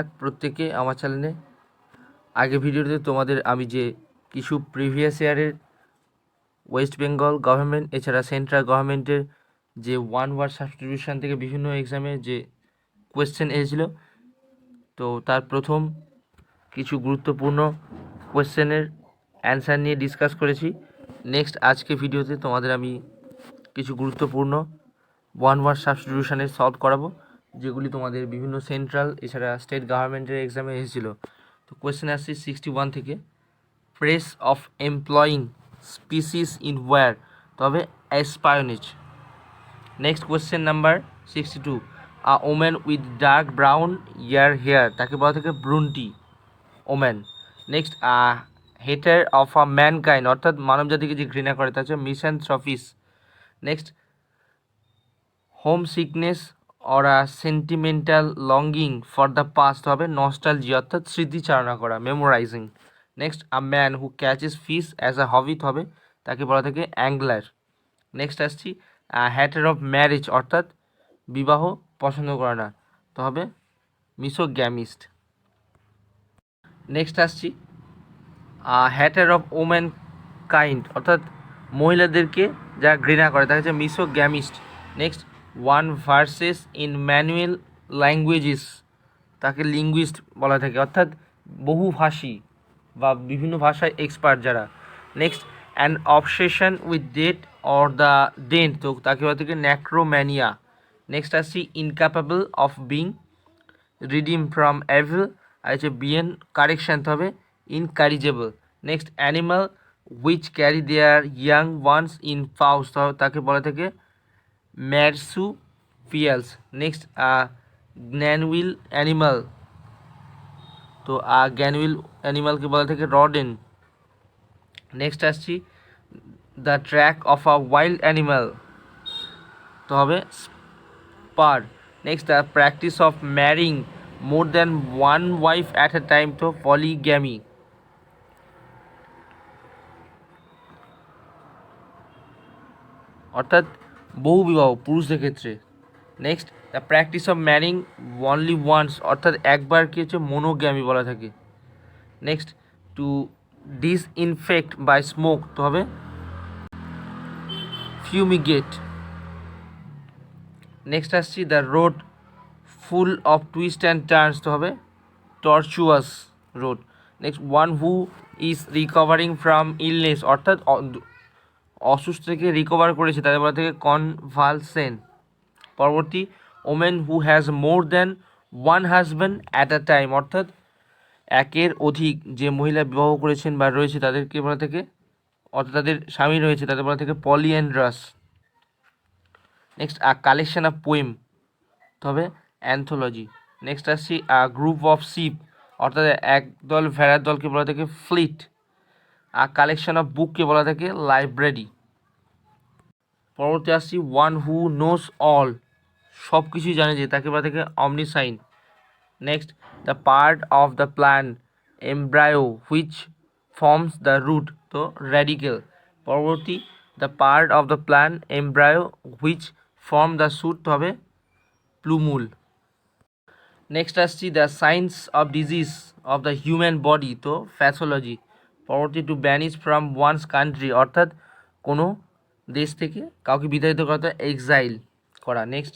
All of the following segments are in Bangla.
যাক প্রত্যেকে আমার চ্যানেলে। আগে ভিডিওতে তোমাদের আমি যে কিছু প্রিভিয়াস ইয়ারের ওয়েস্ট বেঙ্গল গভর্নমেন্ট এছাড়া সেন্ট্রাল গভর্নমেন্টের যে ওয়ান ওয়ার্ড সাবস্টিটিউশন থেকে বিভিন্ন এক্সামে যে কোয়েশ্চেন এসেছিলো, তো তার প্রথম কিছু গুরুত্বপূর্ণ কোয়েশ্চেনের অ্যান্সার নিয়ে ডিসকাস করেছি। নেক্সট আজকে ভিডিওতে তোমাদের আমি কিছু গুরুত্বপূর্ণ ওয়ান ওয়ার্ড সাবস্টিটিউশনের সলভ করাবো, যেগুলি তোমাদের বিভিন্ন সেন্ট্রাল এছাড়া স্টেট গভর্নমেন্টের এক্সামে এসেছিলো। তো কোয়েশ্চেন আসছে 61 থেকে, press of employing species in war, তবে espionage. Next question number 62, a woman with dark brown hair, তাকে বলা থেকে brunette woman. Next hater of a mankind, অর্থাৎ মানব জাতিকে যে ঘৃণা করে তা হচ্ছে misanthropist. Next home sickness or a sentimental longing for the past, হবে নস্টালজিয়া, অর্থাৎ স্মৃতিচারণা করা, memorising. Next a man who catches fish as a hobby, হবে তাকে বলা থাকে অ্যাংলার। নেক্সট আসছি হ্যাটার অফ ম্যারেজ, অর্থাৎ বিবাহ পছন্দ করে না, তো হবে মিসোগ্যামিস্ট। নেক্সট আসছি হ্যাটার অফ ওম্যান কাইন্ড, অর্থাৎ মহিলাদেরকে যা ঘৃণা করে তাকে হচ্ছে misogamist. Next one verses in manual languages, তাকে লিঙ্গুইস্ট বলা থাকে, অর্থাৎ বহুভাষী বা বিভিন্ন ভাষায় এক্সপার্ট যারা। Next an obsession with death or the dead, তো তাকে বলা থেকে ন্যাক্রোম্যানিয়া। নেক্সট আসছি incapable of being redeem from evil, আর হচ্ছে বিএন কারেকশান, হবে incorrigible. Next animal which carry their young ones in pouch, তাকে বলা থেকে ম্যারসুপিয়ালস। নেক্সট গ্ন্যানুইল অ্যানিমাল, তো গ্যানুইল অ্যানিমালকে বলা থেকে রডেন। নেক্সট আসছি the track of a wild animal, তো হবে spoor. Next the practice of marrying more than one wife at a time, তো পলিগ্যামি। অর্থাৎ বহু বিবাহ পুরুষদের ক্ষেত্রে। Next the practice of marrying only once, অর্থাৎ একবার কি হচ্ছে মনোগ্যামি বলা থাকে। Next to disinfect by smoke, তো হবে ফিউমিগেট। নেক্সট আসছি the road full of twist and turns, তো হবে tortuous road. Next one who is recovering from illness, অর্থাৎ অসুস্থ থেকে রিকভার করেছে তাদের বলা থেকে কনভালসেন্ট। পরবর্তী women who has more than one husband at a time, অর্থাৎ একের অধিক যে মহিলা বিবাহ করেছেন বা রয়েছে তাদেরকে বলা থেকে, অর্থাৎ তাদের স্বামী রয়েছে তাদের বলা থেকে পলিঅ্যান্ড্রাস। নেক্সট কালেকশন অফ পোয়েম, তবে অ্যান্থোলজি। নেক্সট আসছি গ্রুপ অফ শিপ, অর্থাৎ একদল ভেড়ার দলকে বলা থেকে ফ্লিট। কালেকশন অফ বুককে বলা থাকে লাইব্রেরি। পরবর্তী আসছি ওয়ান হু নোস অল, সব কিছুই জানে যে তাকে বলা থেকে omniscient. Next the part of the plant embryo which forms the root, তো র্যাডিকেল। পরবর্তী the part of the plant embryo which form the shoot, হবে প্লুমুল। নেক্সট আসছি the science of disease of the human body, তো প্যাথোলজি। পরবর্তী to banish from one's country, অর্থাৎ কোনো দেশ থেকে কাউকে বিতাড়িত করা, এক্সাইল করা। Next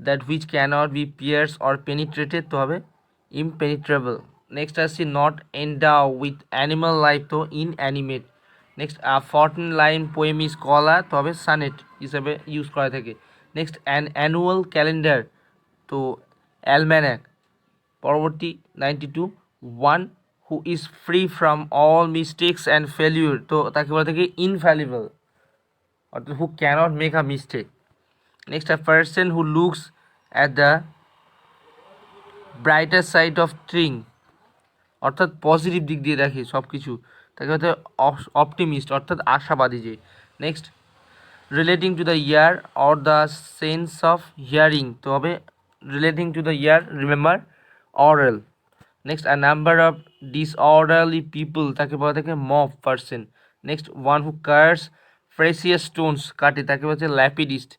that which cannot be pierce or penetrated, তো হবে ইমপেনিট্রেবল। নেক্সট আসছি নট এন্ডাও উইথ অ্যানিমাল লাইফ, তো inanimate. Next fourteen line poem is কলা, তো হবে সানেট হিসাবে ইউজ করা থাকে। নেক্সট অ্যানুয়াল ক্যালেন্ডার, তো অ্যালম্যানাক। পরবর্তী 92 one who is free from all mistakes and failure, তো তাকে বলা থাকে ইনফ্যালিবল, অর্থাৎ who cannot make a mistake. Next a person who looks at the brighter side of thing, অর্থাৎ পজিটিভ দিক দিয়ে দেখে সব কিছু, তাকে হচ্ছে অপটিমিস্ট, অর্থাৎ আশাবাদী যে। Next relating to the ear or the sense of hearing, তো হবে relating to the ear, remember aural. Next a number of disorderly people, তাকে বলা থাকে mob person. Next one who cuts precious stones, কাটে, তাকে বলা হচ্ছে lapidist.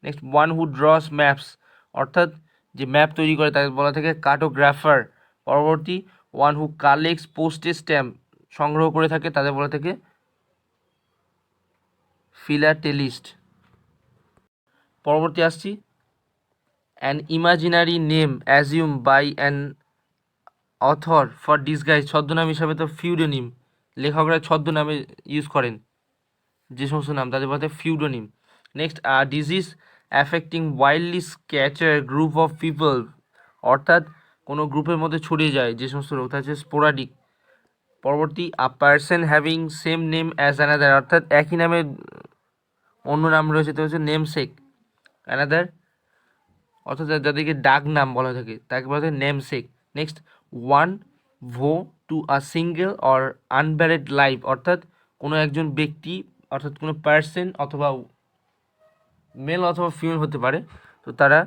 Next one who draws maps, অর্থাৎ যে ম্যাপ তৈরি করে তাকে বলা থাকে কার্টোগ্রাফার। পরবর্তী one who collects postage stamp সংগ্রহ করে থাকে তাদের বলা থাকে ফিলাটেলিস্ট। পরবর্তী আসছি an imaginary name assume by an author for disguise, ছদ্মনাম হিসাবে তো ফিউডোনিম, লেখকরা ছদ্মনামে ইউজ করেন যে সমস্ত নাম তাদের বলতে pseudonym. Next disease affecting wildly scatter group of people, অর্থাৎ কোনো গ্রুপের মধ্যে ছড়িয়ে যায় যে সমস্ত রোগ তা হচ্ছে স্পোরাডিক। পরবর্তী person having same name as another, অর্থাৎ একই নামের অন্য নাম রয়েছে তো হচ্ছে নেমসেক। অ্যানাদার অর্থাৎ যাদেরকে ডাক নাম বলা থাকে তাকে বলা থাকে namesake. Next one vow to a single or unmarried life, অর্থাৎ কোনো একজন ব্যক্তি অর্থাৎ কোনো পার্সন অথবা মেল অথবা ফিমেল হতে পারে, তো তারা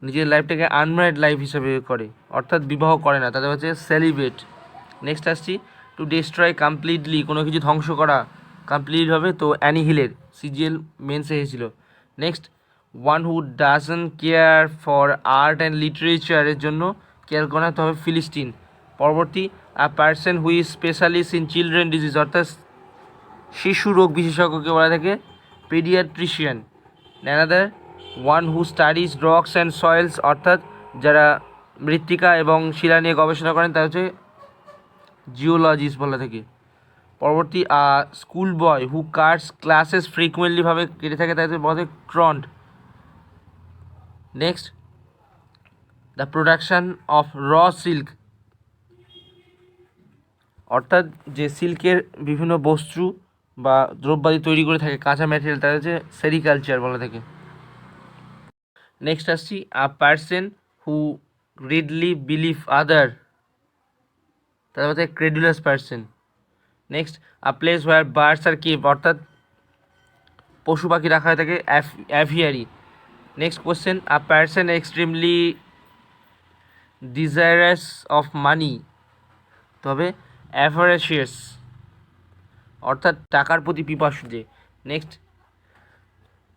নিজের লাইফটাকে আনম্যারিড লাইফ হিসাবে করে, অর্থাৎ বিবাহ করে না, তাদের হচ্ছে সেলিব্রেট। নেক্সট আসছি টু ডিস্ট্রয় কমপ্লিটলি, কোনো কিছু ধ্বংস করা কমপ্লিট হবে তো অ্যানিহিলের, সিজিএল মেন্সে এসেছিল। Next one who doesn't care for art and লিটারেচারের জন্য কেয়ার করা তো হবে ফিলিস্টিন। পরবর্তী a person who is specialist in children disease, অর্থাৎ শিশু রোগ বিশেষজ্ঞকে বলা থাকে paediatrician. Another one who studies rocks and soils, অর্থাৎ যারা মৃত্তিকা এবং শিলা নিয়ে গবেষণা করেন তা হচ্ছে জিওলজিস্ট বলা থাকে। পরবর্তী school boy who cuts classes ফ্রিকুয়েন্টলিভাবে কেটে থাকে তাদের বলা হয় ক্রন্ট। Next the production of raw silk, অর্থাৎ যে সিল্কের বিভিন্ন বস্তু বা দ্রব্যাদি তৈরি করে থাকে কাঁচা ম্যাটেরিয়াল তাদের হচ্ছে সেরিকালচার বলা থাকে। নেক্সট আসছি a person who readily believe other, তাদের হচ্ছে credulous person. Next a place where birds are keep, অর্থাৎ পশু পাখি রাখা হয়ে থাকে aviary. Next question a person extremely desirous of money, তবে অ্যাভারেশিয়াস, অর্থাৎ টাকার প্রতি পিপাসু যে। Next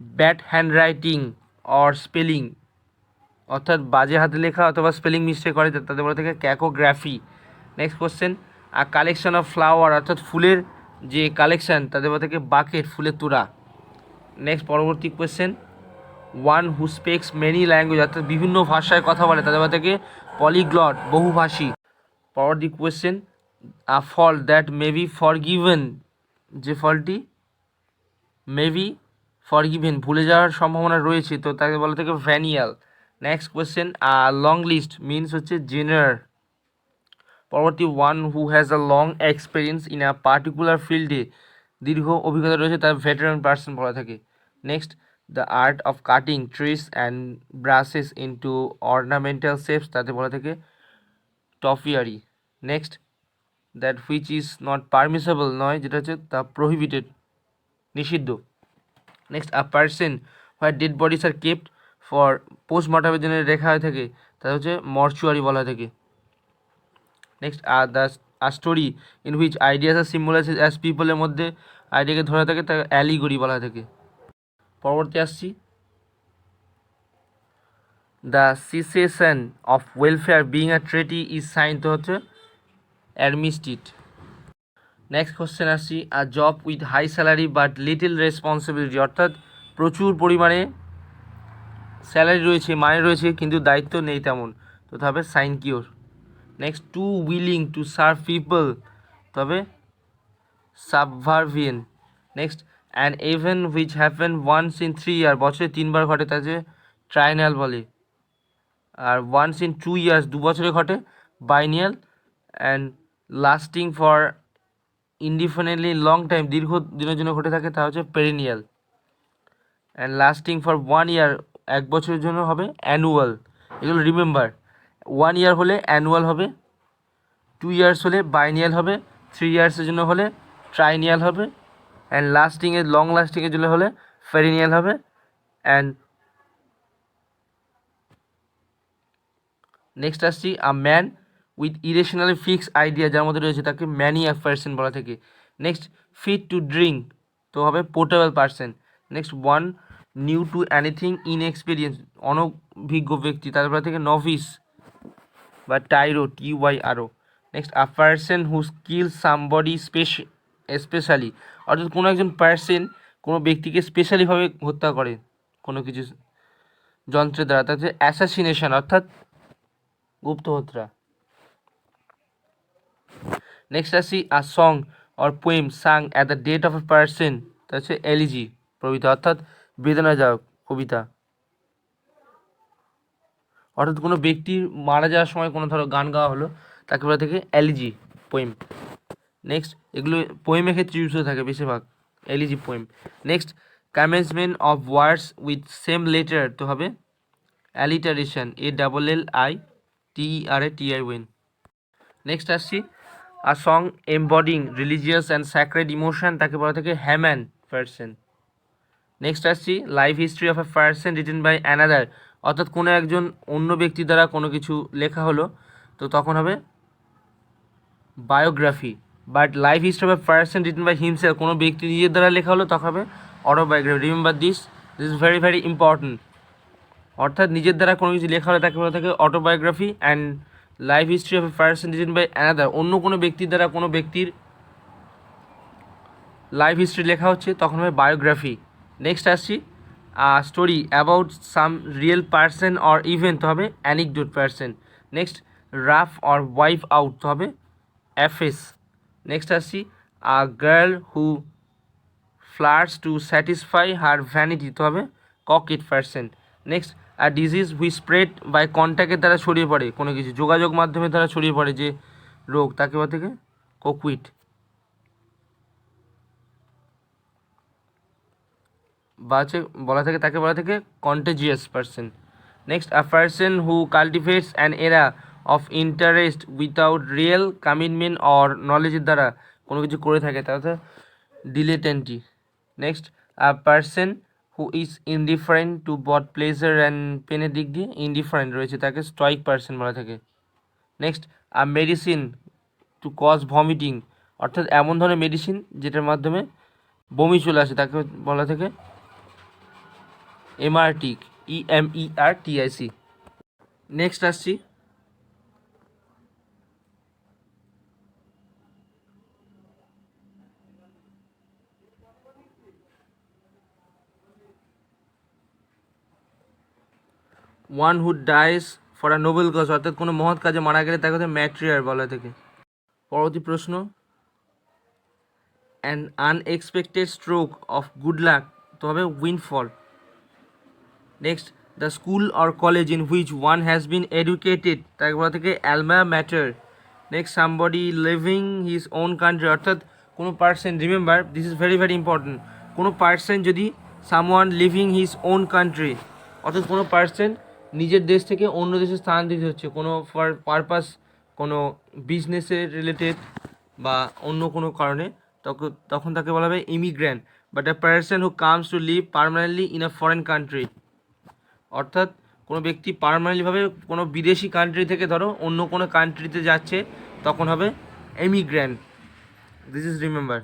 bad hand writing or spelling, অর্থাৎ বাজে হাতে লেখা অথবা স্পেলিং মিস্টেক করে তাদের বলা থেকে cacography. Next question a collection of flower, অর্থাৎ ফুলের যে কালেকশান তাদের বলা থেকে বাকেট, ফুলের তোড়া। নেক্সট পরবর্তী question one who specs many language, অর্থাৎ বিভিন্ন ভাষায় কথা বলে তাদের বলা থেকে পলিগ্লট, বহুভাষী। পরবর্তী question a fault that may be forgiven, যে ফলটি মে বি ফরগিভেন ভুলে যাওয়ার সম্ভাবনা রয়েছে তো তাকে বলা থেকে venial. Next question long list means হচ্ছে জেনার। পরবর্তী one who has a long experience in a particular ফিল্ডে, দীর্ঘ অভিজ্ঞতা রয়েছে তার ভেটারান পার্সন বলা থাকে। Next the art of cutting trees and brushes into ornamental shapes, তাতে বলা থাকে topiary. Next that which is not permissible, নয় যেটা হচ্ছে তা প্রহিবিটেড, নিষিদ্ধ। Next a person where dead bodies are kept for পোস্টমর্টমের জন্য রেখা হয়ে থাকে তাদের হচ্ছে মর্চুয়ারি বলা থাকে। Next the story in which ideas are symbolizes as পিপলের মধ্যে আইডিয়াকে ধরে থাকে তাকে অ্যালিগরি বলা থাকে। পরবর্তী আসছি the cessation of welfare being a treaty is sign তো হচ্ছে অ্যাডমিস্টিট। নেক্সট কোশ্চেন আসছি a job with high salary but little responsibility, অর্থাৎ প্রচুর পরিমাণে স্যালারি রয়েছে মানে রয়েছে কিন্তু দায়িত্ব নেই তেমন, তো তবে sinecure. Next to willing to serve people, তবে subservient. Next an event which happen once in 3 year, বছরে 3বার ঘটে তাকে ট্রাইনাল বলে। আর ওয়ান্স ইন 2 ইয়ার্স 2 বছরে ঘটে biennial. And lasting for indefinitely long time, দীর্ঘ দিনের জন্য ঘটে থাকে তা হচ্ছে perennial. And lasting for 1 year 1 বছরের জন্য হবে অ্যানুয়াল। এগুলো রিমেম্বার, 1 ইয়ার হলে অ্যানুয়াল হবে, 2 ইয়ার্স হলে বাইনিয়াল হবে, 3 ইয়ার্সের জন্য হলে ট্রাইনিয়াল হবে, অ্যান্ড লাস্টিংয়ের লং লাস্টিংয়ের জন্য হলে পেরিনিয়াল হবে। অ্যান্ড নেক্সট আসছি a man with irrationally fix idea, যার মধ্যে রয়েছে তাকে ম্যানিয়াক পার্সন বলা থাকে। নেক্সট ফিট টু ড্রিঙ্ক তো হবে portable person. Next one knew two anything inexperience, অনভিজ্ঞ ব্যক্তি তাদের বলা থেকে নভিস। বা টাইরো, TYRO। Next a person who skill somebody specially, অর্থাৎ কোনো একজন পার্সন কোনো ব্যক্তিকে স্পেশালিভাবে হত্যা করে কোনো কিছু যন্ত্রের দ্বারা, তা হচ্ছে অ্যাসাসিনেশন অর্থাৎ গুপ্ত হত্যা। নেক্সট আসি a song or poem sung at the death of a person, তা হচ্ছে এলিজি প্রভৃতি, অর্থাৎ বেদনাদায়ক কবিতা। অর্থাৎ কোনো ব্যক্তির মারা যাওয়ার সময় কোনো ধরো গান গাওয়া হলো, তাকে বলা থেকে এলিজি পোয়েম। নেক্সট এগুলো পোয়েমের ক্ষেত্রে ইউজ হয়ে থাকে বেশিরভাগ, elegy poem. Next commencement of words with same letter তো হবে অ্যালিটারেশন, ALLITERATION। নেক্সট আসছি a song embodying religious and sacred emotion, তাকে বলা থেকে হ্যাম্যান পার্সন। নেক্সট আসছি life history of a person written by another, অর্থাৎ কোনো একজন অন্য ব্যক্তি দ্বারা কোনো কিছু লেখা হলো, তো তখন হবে biography. But life history of a person written by himself, কোনো ব্যক্তি নিজের দ্বারা লেখা হলো তখন হবে autobiography. Remember this is very very important. অর্থাৎ নিজের দ্বারা কোনো কিছু লেখা হলে তাকে বলা থাকে autobiography, and life history of a person written by another, অন্য কোনো ব্যক্তির দ্বারা কোনো ব্যক্তির লাইফ হিস্ট্রি লেখা হচ্ছে তখন হবে বায়োগ্রাফি। নেক্সট আসছি story about some real person or event তো হবে anecdote person. Next rough or wipe out তো হবে অ্যাফেস। নেক্সট আসছি a girl who flirts to satisfy her vanity তো হবে ককেট পার্সন। নেক্সট আর ডিজিজ হুই স্প্রেড বাই কন্ট্যাক্টের দ্বারা ছড়িয়ে পড়ে, কোনো কিছু যোগাযোগ মাধ্যমের দ্বারা ছড়িয়ে পড়ে যে রোগ, তাকে বলা থেকে কোকুইট। বা হচ্ছে বলা থাকে তাকে বলা থেকে contagious person. Next a person who cultivates an area of interest without real commitment or নলেজের দ্বারা কোনো কিছু করে থাকে তা হচ্ছে dilettante. Next a person who is indifferent to both pleasure and পেনের দিক দিয়ে ইনডিফারেন্ট রয়েছে তাকে স্টয়িক পার্সন বলা থাকে। Next a medicine to cause vomiting, অর্থাৎ এমন ধরনের মেডিসিন যেটার মাধ্যমে বমি চলে আসে তাকে বলা থাকে এমারটিক, EMERTIC। নেক্সট আসছি one who dies for a noble cause, অর্থাৎ কোনো মহৎ কাজে মারা গেলে তাকে ম্যাট্রিয়ার বলা থেকে। পরবর্তী প্রশ্ন an unexpected stroke of good luck তো হবে windfall. Next the school or college in which one has been educated তাকে বলা থেকে alma mater. Next somebody living his own country, অর্থাৎ কোনো person, remember this is very very important, কোনো পার্সন যদি someone living his own country, অর্থাৎ কোনো পার্সন নিজের দেশ থেকে অন্য দেশে স্থানান্তরিত হচ্ছে কোনো ফর পারপাস, কোনো বিজনেসের রিলেটেড বা অন্য কোনো কারণে, তখন তাকে বলা হবে immigrant. But a person who comes to live permanently in a foreign country, অর্থাৎ কোনো ব্যক্তি পারমানেন্টলিভাবে কোনো বিদেশি কান্ট্রি থেকে ধরো অন্য কোনো কান্ট্রিতে যাচ্ছে তখন হবে emigrant. This is remember.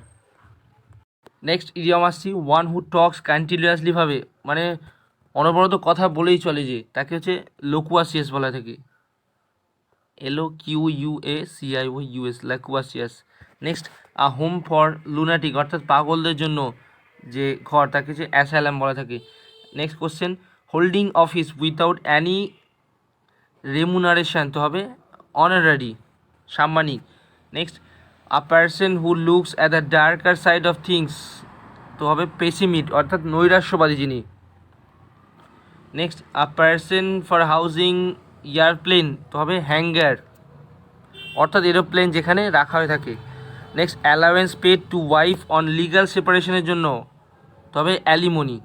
Next idiom আসছি ওয়ান হু টক্স কন্টিনিউয়াসলিভাবে, মানে অনবরত কথা বলেই চলে যে তাকে হচ্ছে লোকুয়াসিয়াস বলা থাকে, LOQUACIOUS, loquacious. Next a home for lunatic, অর্থাৎ পাগলদের জন্য যে ঘর তাকে হচ্ছে অ্যাসাইলাম বলা থাকে। Next question holding office without any remuneration তো হবে অনারারি, সাম্মানিক। Next a person who looks at the darker side of things তো হবে পেসিমিস্ট, অর্থাৎ নৈরাশ্যবাদী যিনি। Next a person for housing airplane তো হবে হ্যাঙ্গার, অর্থাৎ এরোপ্লেন যেখানে রাখা হয়ে থাকে। Next allowance paid to wife on legal সেপারেশনের জন্য তবে অ্যালিমনি।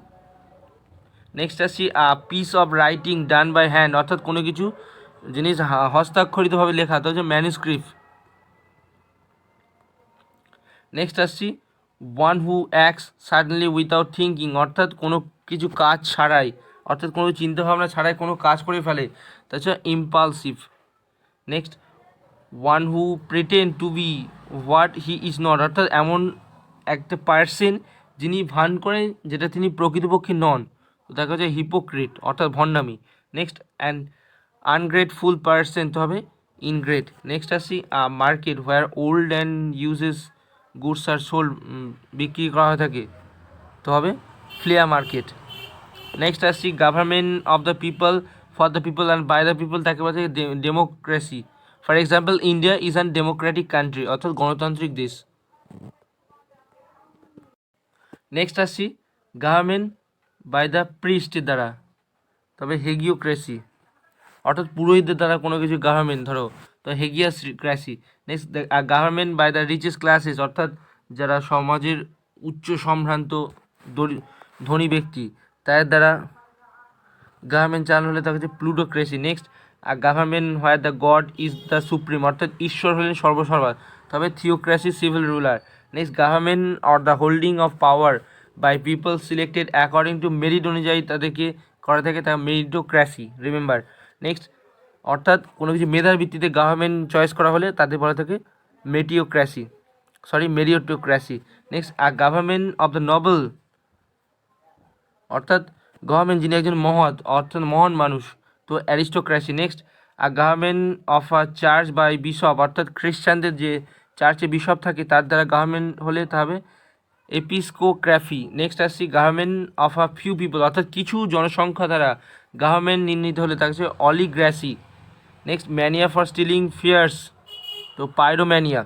নেক্সট আসছি piece of writing done by hand, অর্থাৎ কোনো কিছু জিনিস হস্তাক্ষরিতভাবে লেখা তো হচ্ছে ম্যানুস্ক্রিপ্ট। নেক্সট আসছি ওয়ান হু অ্যাক্টস সাডেনলি উইথাউট থিঙ্কিং, অর্থাৎ কোনো কিছু কাজ ছাড়াই, অর্থাৎ কোনো চিন্তাভাবনা ছাড়াই কোনো কাজ করে ফেলে তাছাড়া impulsive. Next one who pretend to be what he is not, অর্থাৎ এমন একটা পার্সন যিনি ভান করেন যেটা তিনি প্রকৃতপক্ষে নন, তো তাকে হচ্ছে হিপোক্রিট, অর্থাৎ ভণ্ডামি। নেক্সট অ্যান্ড আনগ্রেটফুল পার্সন তো হবে ইনগ্রেড। নেক্সট আসছি market where old and used goods are sold, বিক্রি করা হয়ে থাকে, তো হবে ফ্লেয়ার মার্কেট। নেক্সট আসছি government of the people, for the people and by the people, তাকে বলা থাকে democracy. For example India is an democratic country, অর্থাৎ গণতান্ত্রিক দেশ। নেক্সট আসছি গভর্নমেন্ট বাই দ্য প্রিস্টের দ্বারা, তবে হেগিওক্রেসি, অর্থাৎ পুরোহিতদের দ্বারা কোনো কিছু গভর্নমেন্ট, ধরো তো hagiocracy. Next government by the richest classes, অর্থাৎ যারা সমাজের উচ্চ সম্ভ্রান্ত ধনী ব্যক্তি তাদের দ্বারা গভর্নমেন্ট চালানো হলে তাকে হচ্ছে plutocracy. Next government where the god is the supreme, অর্থাৎ ঈশ্বর হলেন সর্বসর্বা, তবে theocracy, civil ruler. Next government or the holding of power by people selected according to merit অনুযায়ী তাদেরকে করা থাকে, তা মেরিটোক্রেসি, রিমেম্বার। নেক্সট অর্থাৎ কোনো কিছু মেধার ভিত্তিতে গভর্নমেন্ট চয়েস করা হলে তাদের বলা থাকে meritocracy. Next government of the noble, অর্থাৎ গভর্নমেন্ট যিনি একজন অর্থাৎ মহান মানুষ, তো aristocracy. Next government of a church by bishop, অর্থাৎ খ্রিস্টানদের যে চার্চে বিশপ থাকে তার দ্বারা গভর্নমেন্ট হলে তা হবে এপিস্কোক্রাফি। নেক্সট আসছি government of a few people, অর্থাৎ কিছু জনসংখ্যা দ্বারা গভর্নমেন্ট নির্ণীত হলে তাকে হচ্ছে oligarchy. Next mania for stealing fires, তো pyromania.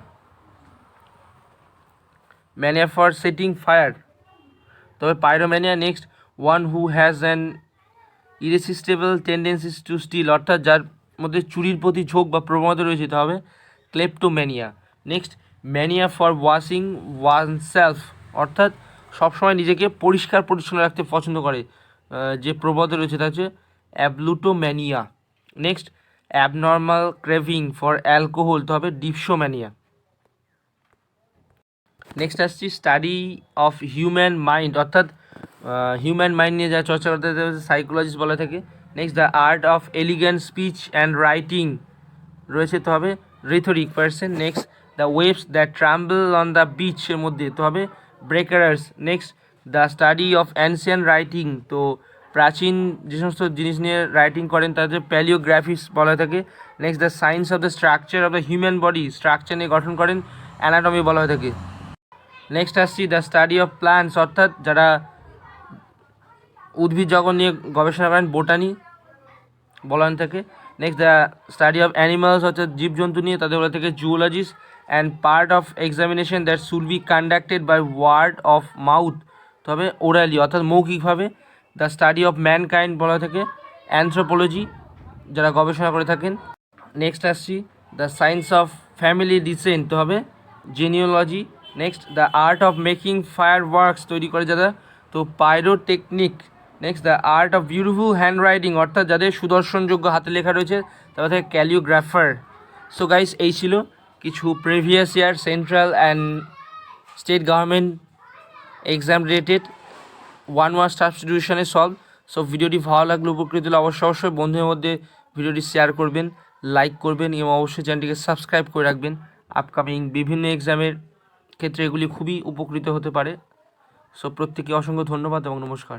Mania for setting fire, তবে pyromania. Next one who has an irresistible tendencies to steal, অর্থাৎ যার মধ্যে চুরির প্রতি ঝোঁক বা প্রবণতা রয়েছে, তা হবে kleptomania. Next mania for washing oneself, অর্থাৎ সবসময় নিজেকে পরিষ্কার পরিচ্ছন্ন রাখতে পছন্দ করে যে প্রবণতা রয়েছে তা হচ্ছে ablutomania. Next abnormal craving for alcohol, তো হবে ডিপসোম্যানিয়া। নেক্সট আসছি স্টাডি অফ হিউম্যান মাইন্ড, অর্থাৎ হিউম্যান মাইন্ড নিয়ে যা চর্চা করতে সাইকোলজিস্ট বলা থাকে। Next the art of elegant speech and writing রয়েছে, তো হবে rhetoric person. Next the waves that tumble on the বিচের মধ্যে, তো হবে breakers. Next the study of ancient writing, তো প্রাচীন যে সমস্ত জিনিস নিয়ে রাইটিং করেন তাদের প্যালিওগ্রাফিস বলা থাকে। Next the science of the structure of the human body, structure নিয়ে গঠন করেন অ্যানাটমি বলা হয়ে থাকে। নেক্সট আসছি দ্য স্টাডি অফ প্লান্টস, অর্থাৎ যারা উদ্ভিদ জগৎ নিয়ে গবেষণা করেন বোটানি বলা হয়ে থাকে। Next the study of animals, অর্থাৎ জীবজন্তু নিয়ে তাদের বলা থেকে zoologist. And part of examination that should be conducted by word of mouth, তবে ওরালি, অর্থাৎ মৌখিকভাবে। দ্য স্টাডি অফ ম্যানকাইন্ড বলা থাকে অ্যানথ্রোপোলজি, যারা গবেষণা করে থাকেন। নেক্সট আসছি the science of family descent, তো হবে genealogy. Next the art of making fireworks, তৈরি করে যারা, তো pyrotechnic. Next the art of beautiful hand writing, অর্থাৎ যাদের সুদর্শনযোগ্য হাতে লেখা রয়েছে তাদের থেকে ক্যালিওগ্রাফার। সো গাইস, এই ছিল কিছু previous year central and state government exam related 1 mark সাবস্টিটিউশনে সলভ। সো ভিডিওটি ভালো লাগলে, উপকৃত হলে অবশ্যই বন্ধুদের মধ্যে ভিডিওটি শেয়ার করবেন, লাইক করবেন এবং অবশ্যই চ্যানেলটিকে সাবস্ক্রাইব করে রাখবেন। আপকামিং বিভিন্ন এক্সামের ক্ষেত্রে এগুলি খুবই উপকৃত হতে পারে। সো প্রত্যেকে অসংখ্য ধন্যবাদ এবং নমস্কার।